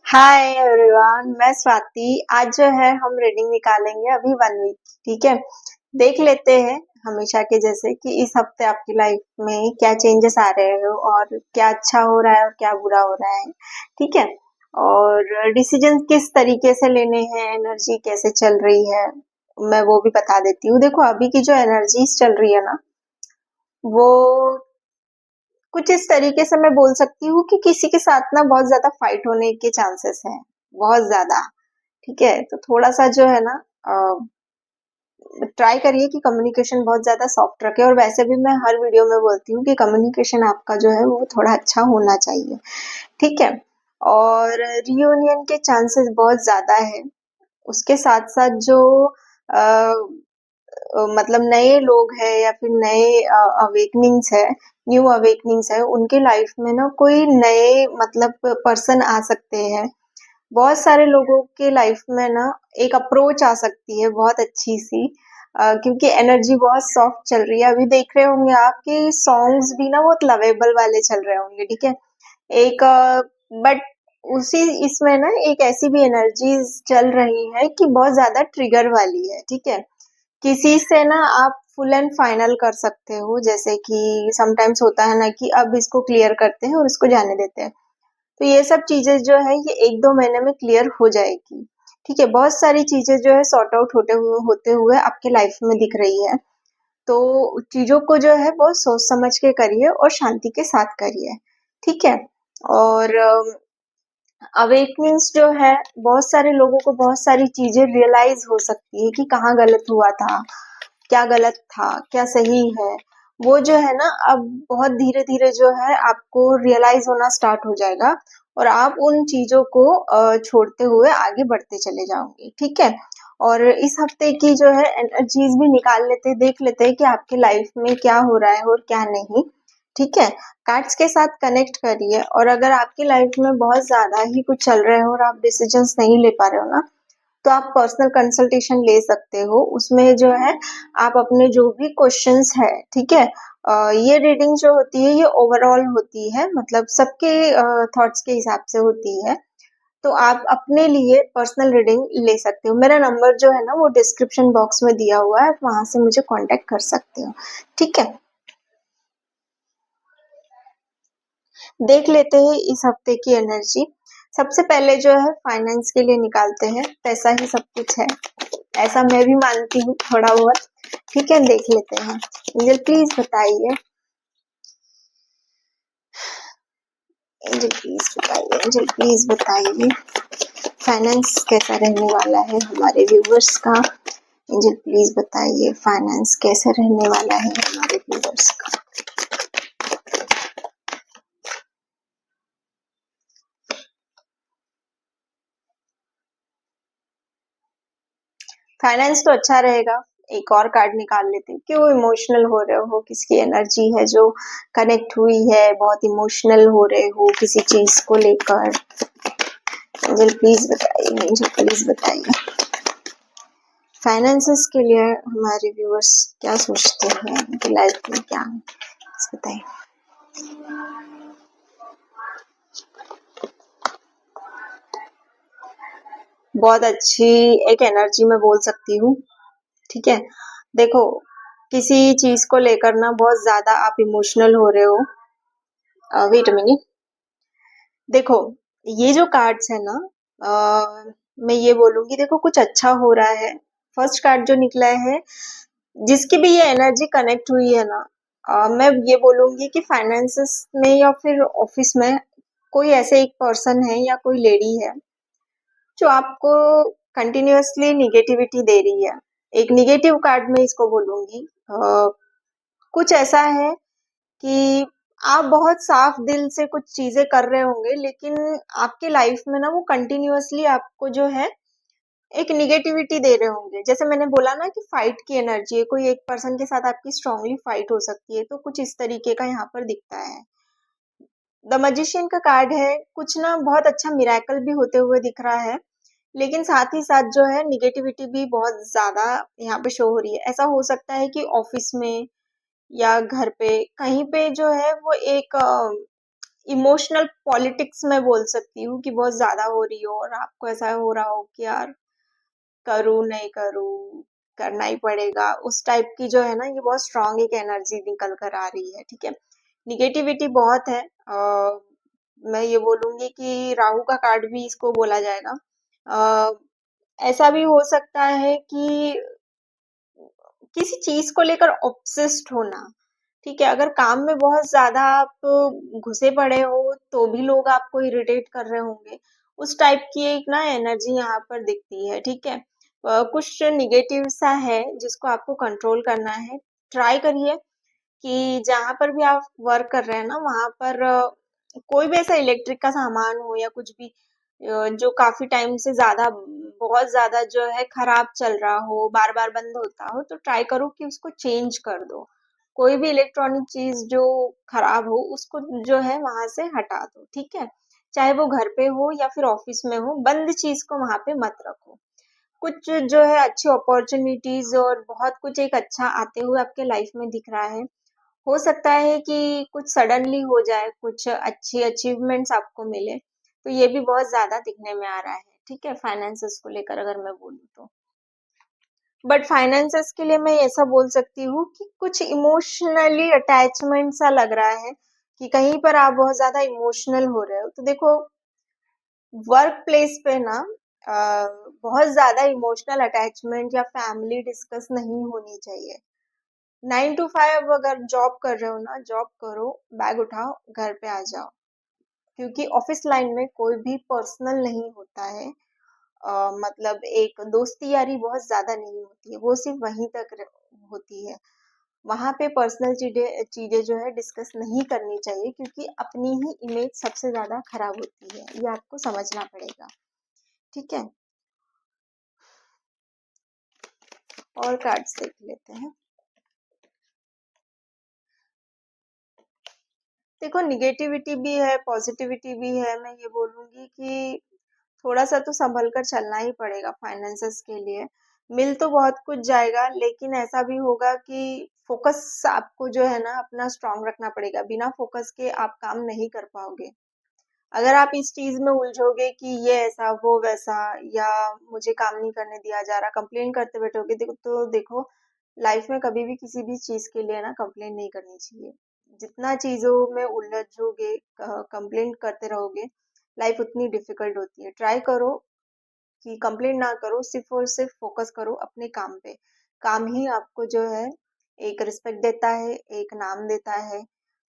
Hi everyone, मैं स्वाति। आज जो है हम रीडिंग निकालेंगे अभी 1 वीक। ठीक है, देख लेते हैं हमेशा के जैसे कि इस हफ्ते आपकी लाइफ में क्या चेंजेस आ रहे हो और क्या अच्छा हो रहा है और क्या बुरा हो रहा है। ठीक है, और डिसीजन किस तरीके से लेने हैं, एनर्जी कैसे चल रही है, मैं वो भी बता देती हूँ। देखो, अभी की जो एनर्जीज चल रही है ना, वो कुछ इस तरीके से मैं बोल सकती हूँ कि किसी के साथ ना बहुत ज्यादा फाइट होने के चांसेस हैं, बहुत ज्यादा। ठीक है, तो थोड़ा सा जो है ना, ट्राई करिए कि कम्युनिकेशन बहुत ज्यादा सॉफ्ट रखे। और वैसे भी मैं हर वीडियो में बोलती हूँ कि कम्युनिकेशन आपका जो है वो थोड़ा अच्छा होना चाहिए। ठीक है, और रियूनियन के चांसेस बहुत ज्यादा है। उसके साथ साथ जो मतलब नए लोग हैं या फिर नए अवेकनिंग्स है, न्यू अवेकनिंग्स है, उनके लाइफ में ना कोई नए मतलब पर्सन आ सकते हैं। बहुत सारे लोगों के लाइफ में ना एक अप्रोच आ सकती है बहुत अच्छी सी, क्योंकि एनर्जी बहुत सॉफ्ट चल रही है। अभी देख रहे होंगे आपके सॉन्ग्स भी ना बहुत लवेबल वाले चल रहे होंगे। ठीक है, एक बट उसी इसमें ना एक ऐसी भी एनर्जी चल रही है कि बहुत ज्यादा ट्रिगर वाली है। ठीक है, किसी से ना आप फुल एंड फाइनल कर सकते हो, जैसे कि समटाइम्स होता है ना कि अब इसको क्लियर करते हैं और इसको जाने देते हैं। तो ये सब चीजें जो है ये 1-2 महीने में क्लियर हो जाएगी। ठीक है, बहुत सारी चीजें जो है सॉर्ट आउट होते हुए आपके लाइफ में दिख रही है। तो चीजों को जो है बहुत सोच समझ के करिए और शांति के साथ करिए। ठीक है, और अवेकनिंग्स जो है, बहुत सारे लोगों को बहुत सारी चीजें रियलाइज हो सकती है कि कहाँ गलत हुआ था, क्या गलत था, क्या सही है। वो जो है ना अब बहुत धीरे धीरे जो है आपको रियलाइज होना स्टार्ट हो जाएगा और आप उन चीजों को छोड़ते हुए आगे बढ़ते चले जाओगे। ठीक है, और इस हफ्ते की जो है एनर्जीज भी निकाल लेते, देख लेते हैं कि आपके लाइफ में क्या हो रहा है और क्या नहीं। ठीक है, कार्ड्स के साथ कनेक्ट करिए। और अगर आपकी लाइफ में बहुत ज्यादा ही कुछ चल रहा है और आप डिसीजंस नहीं ले पा रहे हो ना, तो आप पर्सनल कंसल्टेशन ले सकते हो। उसमें जो है आप अपने जो भी क्वेश्चंस है, ठीक है, ये रीडिंग जो होती है ये ओवरऑल होती है, मतलब सबके थॉट्स के हिसाब से होती है। तो आप अपने लिए पर्सनल रीडिंग ले सकते हो। मेरा नंबर जो है ना वो डिस्क्रिप्शन बॉक्स में दिया हुआ है, आप वहां से मुझे कांटेक्ट कर सकते हो। ठीक है, देख लेते हैं इस हफ्ते की एनर्जी। सबसे पहले जो है फाइनेंस के लिए निकालते हैं, पैसा ही सब कुछ है, ऐसा मैं भी मानती हूँ थोड़ा बहुत। ठीक है, देख लेते हैं। एंजल प्लीज बताइए, एंजल प्लीज बताइए, एंजल प्लीज बताइए, फाइनेंस कैसा रहने वाला है हमारे व्यूवर्स का। एंजल प्लीज बताइए, फाइनेंस कैसे रहने वाला है हमारे व्यूवर्स का। फाइनेंस तो अच्छा रहेगा। एक और कार्ड निकाल लेते हैं, क्यों इमोशनल हो रहे हो, किसकी एनर्जी है जो कनेक्ट हुई है, बहुत इमोशनल हो रहे हो किसी चीज को लेकर। एंजल प्लीज बताइए, एंजल प्लीज बताइए, फाइनेंसेस के लिए हमारे व्यूअर्स क्या सोचते हैं, उनकी लाइफ में क्या है, बताइए। बहुत अच्छी एक एनर्जी में बोल सकती हूँ। ठीक है, देखो, किसी चीज को लेकर ना बहुत ज्यादा आप इमोशनल हो रहे हो। वेट अ मिनट, देखो, ये जो कार्ड्स है ना, मैं ये बोलूंगी, देखो कुछ अच्छा हो रहा है। फर्स्ट कार्ड जो निकला है, जिसकी भी ये एनर्जी कनेक्ट हुई है ना, मैं ये बोलूंगी कि फाइनेंसेस में या फिर ऑफिस में कोई ऐसे एक पर्सन है या कोई लेडी है जो आपको कंटिन्यूअसली निगेटिविटी दे रही है। एक निगेटिव कार्ड में इसको बोलूंगी। कुछ ऐसा है कि आप बहुत साफ दिल से कुछ चीजें कर रहे होंगे, लेकिन आपके लाइफ में ना वो कंटिन्यूअसली आपको जो है एक निगेटिविटी दे रहे होंगे। जैसे मैंने बोला ना कि फाइट की एनर्जी है, कोई एक पर्सन के साथ आपकी स्ट्रांगली फाइट हो सकती है, तो कुछ इस तरीके का यहाँ पर दिखता है। द मजिशियन का कार्ड है, कुछ ना बहुत अच्छा मिराकल भी होते हुए दिख रहा है, लेकिन साथ ही साथ जो है निगेटिविटी भी बहुत ज्यादा यहाँ पे शो हो रही है। ऐसा हो सकता है कि ऑफिस में या घर पे कहीं पे जो है वो एक इमोशनल पॉलिटिक्स में बोल सकती हूँ कि बहुत ज्यादा हो रही हो और आपको ऐसा हो रहा हो कि यार करूँ नहीं करूँ, करना ही पड़ेगा, उस टाइप की जो है ना, ये बहुत स्ट्रांग एक एनर्जी निकल कर आ रही है। ठीक है, निगेटिविटी बहुत है। मैं ये बोलूंगी कि राहु का कार्ड भी इसको बोला जाएगा। अ, ऐसा भी हो सकता है कि किसी चीज को लेकर ऑब्सेस्ड होना। ठीक है, अगर काम में बहुत ज्यादा आप घुसे पड़े हो तो भी लोग आपको इरिटेट कर रहे होंगे। उस टाइप की एक ना एनर्जी यहाँ पर दिखती है। ठीक है, कुछ निगेटिव सा है जिसको आपको कंट्रोल करना है। ट्राई करिए कि जहाँ पर भी आप वर्क कर रहे हैं ना, वहां पर कोई भी ऐसा इलेक्ट्रिक का सामान हो या कुछ भी जो काफी टाइम से ज्यादा, बहुत ज्यादा जो है खराब चल रहा हो, बार बार बंद होता हो, तो ट्राई करो कि उसको चेंज कर दो। कोई भी इलेक्ट्रॉनिक चीज जो खराब हो उसको जो है वहां से हटा दो। ठीक है, चाहे वो घर पे हो या फिर ऑफिस में हो, बंद चीज को वहां पे मत रखो। कुछ जो है अच्छी अपॉर्चुनिटीज और बहुत कुछ एक अच्छा आते हुए आपके लाइफ में दिख रहा है। हो सकता है कि कुछ सडनली हो जाए, कुछ अच्छी अचीवमेंट्स आपको मिले, तो ये भी बहुत ज्यादा दिखने में आ रहा है। ठीक है, फाइनेंसेस को लेकर अगर मैं बोलूँ तो, बट फाइनेंसेस के लिए मैं ऐसा बोल सकती हूँ कि कुछ इमोशनली अटैचमेंट सा लग रहा है कि कहीं पर आप बहुत ज्यादा इमोशनल हो रहे हो। तो देखो, वर्क प्लेस पे ना अ, बहुत ज्यादा इमोशनल अटैचमेंट या फैमिली डिस्कस नहीं होनी चाहिए। 9 to 5 अगर जॉब कर रहे हो ना, जॉब करो, बैग उठाओ, घर पे आ जाओ। क्योंकि ऑफिस लाइन में कोई भी पर्सनल नहीं होता है। मतलब एक दोस्ती यारी बहुत ज्यादा नहीं होती है, वो सिर्फ वहीं तक होती है। वहां पे पर्सनल चीजें चीजें जो है डिस्कस नहीं करनी चाहिए, क्योंकि अपनी ही इमेज सबसे ज्यादा खराब होती है, ये आपको समझना पड़ेगा। ठीक है, और कार्ड्स देख लेते हैं। देखो, निगेटिविटी भी है, पॉजिटिविटी भी है। मैं ये बोलूंगी कि थोड़ा सा तो संभल कर चलना ही पड़ेगा फाइनेंसेस के लिए। मिल तो बहुत कुछ जाएगा, लेकिन ऐसा भी होगा कि फोकस आपको जो है ना अपना स्ट्रांग रखना पड़ेगा। बिना फोकस के आप काम नहीं कर पाओगे। अगर आप इस चीज में उलझोगे कि ये ऐसा वो वैसा, या मुझे काम नहीं करने दिया जा रहा, कंप्लेन करते बैठोगे, तो देखो, लाइफ में कभी भी किसी भी चीज के लिए ना कंप्लेन नहीं करनी चाहिए। जितना चीजों में उलझोगे, कंप्लेन करते रहोगे, लाइफ उतनी डिफिकल्ट होती है। ट्राई करो कि कंप्लेन ना करो, सिर्फ और सिर्फ फोकस करो अपने काम पे। काम ही आपको जो है एक रिस्पेक्ट देता है, एक नाम देता है।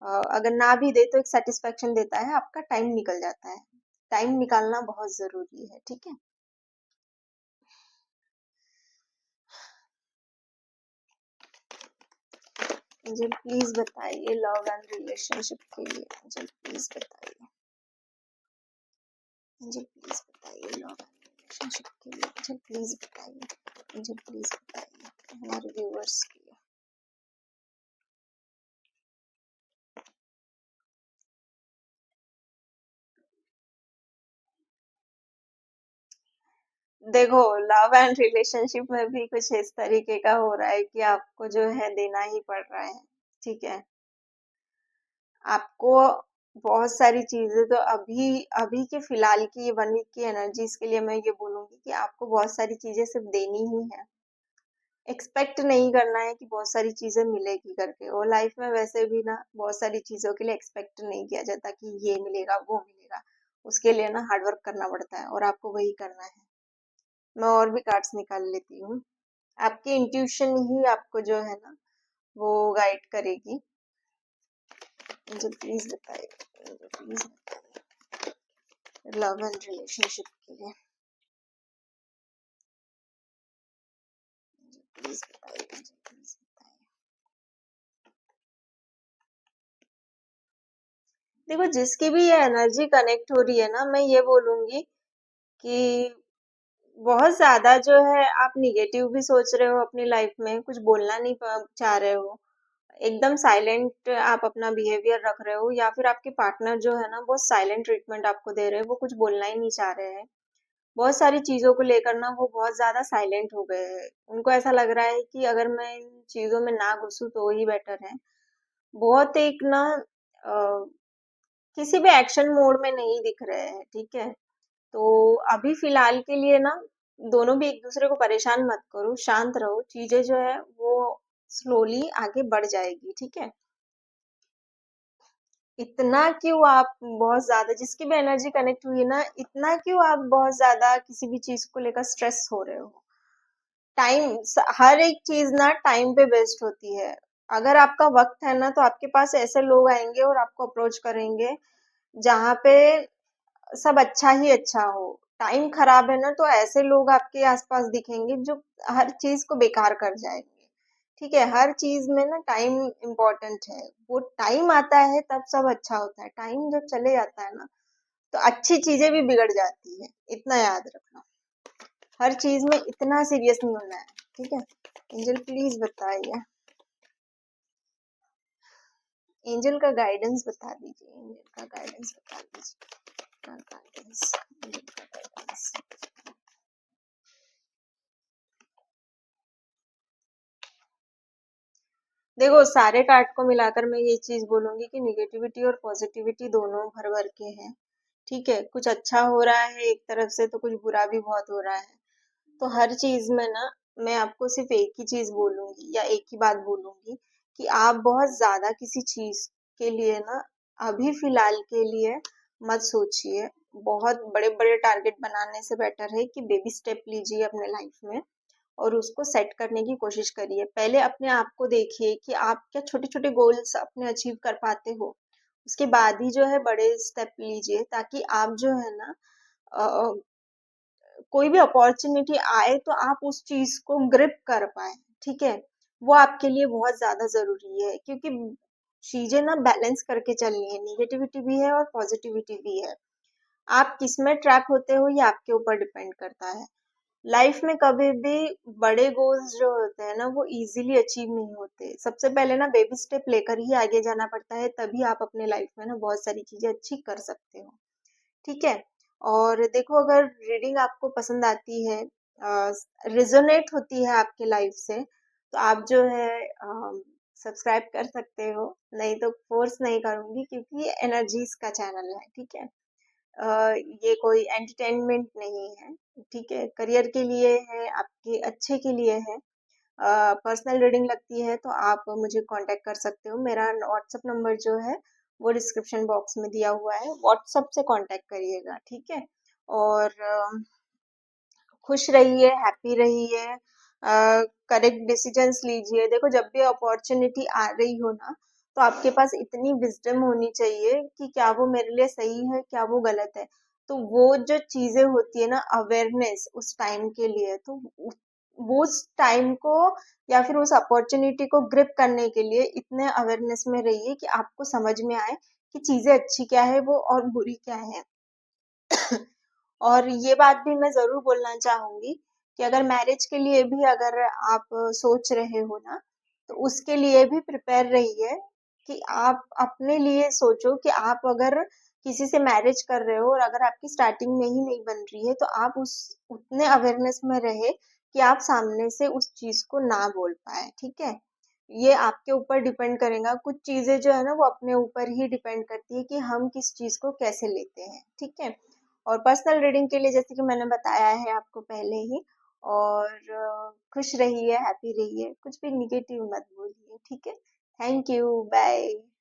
अगर ना भी दे तो एक सेटिस्फेक्शन देता है, आपका टाइम निकल जाता है। टाइम निकालना बहुत जरूरी है। ठीक है, मुझे प्लीज बताइए लव एंड रिलेशनशिप के लिए, मुझे प्लीज बताइए, मुझे प्लीज बताइए लव एंड रिलेशनशिप के लिए, मुझे प्लीज बताइए, मुझे प्लीज बताइए हमारे व्यूअर्स के लिए। देखो, लव एंड रिलेशनशिप में भी कुछ इस तरीके का हो रहा है कि आपको जो है देना ही पड़ रहा है। ठीक है, आपको बहुत सारी चीजें तो अभी अभी के फिलहाल की 1 वीक की एनर्जीज के लिए मैं ये बोलूंगी कि आपको बहुत सारी चीजें सिर्फ देनी ही है। एक्सपेक्ट नहीं करना है कि बहुत सारी चीजें मिलेगी करके। और लाइफ में वैसे भी ना बहुत सारी चीजों के लिए एक्सपेक्ट नहीं किया जाता कि ये मिलेगा वो मिलेगा। उसके लिए ना हार्डवर्क करना पड़ता है, और आपको वही करना है। मैं और भी कार्ड्स निकाल लेती हूँ। आपकी इंट्यूशन ही आपको जो है ना वो गाइड करेगी। मुझे प्लीज बताइए, मुझे प्लीज बताइए लव एंड रिलेशनशिप के लिए, मुझे प्लीज बताइए, मुझे प्लीज बताइए। देखो, जिसकी भी ये एनर्जी कनेक्ट हो रही है ना, मैं ये बोलूंगी कि बहुत ज्यादा जो है आप निगेटिव भी सोच रहे हो अपनी लाइफ में, कुछ बोलना नहीं चाह रहे हो, एकदम साइलेंट आप अपना बिहेवियर रख रहे हो, या फिर आपके पार्टनर जो है ना बहुत साइलेंट ट्रीटमेंट आपको दे रहे हैं, वो कुछ बोलना ही नहीं चाह रहे हैं। बहुत सारी चीजों को लेकर ना वो बहुत ज्यादा साइलेंट हो गए हैं। उनको ऐसा लग रहा है कि अगर मैं इन चीजों में ना घुसूं तो ही बेटर है। बहुत एक ना किसी भी एक्शन मोड में नहीं दिख रहे हैं, ठीक है। तो अभी फिलहाल के लिए ना दोनों भी एक दूसरे को परेशान मत करो, शांत रहो, चीजें जो है वो स्लोली आगे बढ़ जाएगी, ठीक है। इतना क्यों आप बहुत ज्यादा, जिसकी भी एनर्जी कनेक्ट हुई है ना, इतना क्यों आप बहुत ज्यादा किसी भी चीज को लेकर स्ट्रेस हो रहे हो। टाइम, हर एक चीज ना टाइम पे बेस्ड होती है। अगर आपका वक्त है ना तो आपके पास ऐसे लोग आएंगे और आपको अप्रोच करेंगे जहाँ पे सब अच्छा ही अच्छा हो। टाइम खराब है ना तो ऐसे लोग आपके आसपास दिखेंगे जो हर चीज को बेकार कर जाएंगे, ठीक है। हर चीज में ना टाइम इम्पोर्टेंट है। वो टाइम आता है तब सब अच्छा होता है, टाइम जब चले जाता है ना तो अच्छी चीजें भी बिगड़ जाती है, इतना याद रखना। हर चीज में इतना सीरियस नहीं होना है, ठीक है। एंजल प्लीज बताइए, एंजल का गाइडेंस बता दीजिए, एंजल का गाइडेंस बता दीजिए, गाइडेंस, एंजल का गाइडेंस। देखो सारे कार्ड को मिलाकर मैं ये चीज बोलूंगी कि निगेटिविटी और पॉजिटिविटी दोनों भर भर के हैं, ठीक है। कुछ अच्छा हो रहा है एक तरफ से तो कुछ बुरा भी बहुत हो रहा है। तो हर चीज में ना मैं आपको सिर्फ एक ही चीज बोलूंगी या एक ही बात बोलूंगी कि आप बहुत ज्यादा किसी चीज के लिए ना अभी फिलहाल के लिए मत सोचिए। बहुत बड़े बड़े टारगेट बनाने से बेटर है कि बेबी स्टेप लीजिए अपने लाइफ में और उसको सेट करने की कोशिश करिए। पहले अपने आप को देखिए कि आप क्या छोटे छोटे गोल्स अपने अचीव कर पाते हो, उसके बाद ही जो है बड़े स्टेप लीजिए, ताकि आप जो है ना कोई भी अपॉर्चुनिटी आए तो आप उस चीज को ग्रिप कर पाए, ठीक है। वो आपके लिए बहुत ज्यादा जरूरी है क्योंकि चीजें ना बैलेंस करके चलनी है, निगेटिविटी भी है और पॉजिटिविटी भी है। आप किसमें ट्रैप होते हो ये आपके ऊपर डिपेंड करता है। लाइफ में कभी भी बड़े गोल्स जो होते हैं ना वो इजीली अचीव नहीं होते। सबसे पहले ना बेबी स्टेप लेकर ही आगे जाना पड़ता है, तभी आप अपने लाइफ में ना बहुत सारी चीजें अच्छी कर सकते हो, ठीक है। और देखो अगर रीडिंग आपको पसंद आती है, रिजोनेट होती है आपके लाइफ से, तो आप जो है सब्सक्राइब कर सकते हो। नहीं तो फोर्स नहीं करूंगी क्योंकि ये एनर्जीज का चैनल है, ठीक है। ये कोई एंटरटेनमेंट नहीं है, ठीक है। करियर के लिए है, आपके अच्छे के लिए है। पर्सनल रीडिंग लगती है तो आप मुझे कांटेक्ट कर सकते हो। मेरा व्हाट्सएप नंबर जो है वो डिस्क्रिप्शन बॉक्स में दिया हुआ है, व्हाट्सएप से कांटेक्ट करिएगा, ठीक है। और खुश रहिए, हैप्पी रहिए, करेक्ट डिसीजंस लीजिए। देखो जब भी अपॉर्चुनिटी आ रही हो ना तो आपके पास इतनी विजडम होनी चाहिए कि क्या वो मेरे लिए सही है, क्या वो गलत है। तो वो जो चीजें होती है ना, अवेयरनेस उस टाइम के लिए, तो वो उस टाइम को या फिर उस अपॉर्चुनिटी को ग्रिप करने के लिए इतने अवेयरनेस में रहिए कि आपको समझ में आए कि चीजें अच्छी क्या है वो और बुरी क्या है। और ये बात भी मैं जरूर बोलना चाहूंगी कि अगर मैरिज के लिए भी अगर आप सोच रहे हो ना तो उसके लिए भी प्रिपेयर रहिए कि आप अपने लिए सोचो कि आप अगर किसी से मैरिज कर रहे हो और अगर आपकी स्टार्टिंग में ही नहीं बन रही है तो आप उस उतने अवेयरनेस में रहे कि आप सामने से उस चीज को ना बोल पाए, ठीक है। ये आपके ऊपर डिपेंड करेगा। कुछ चीजें जो है ना वो अपने ऊपर ही डिपेंड करती है कि हम किस चीज को कैसे लेते हैं, ठीक है। और पर्सनल रीडिंग के लिए जैसे कि मैंने बताया है आपको पहले ही। और खुश रहिए, हैप्पी रहिए, कुछ भी निगेटिव मत बोलिए, ठीक है। Thank you, bye.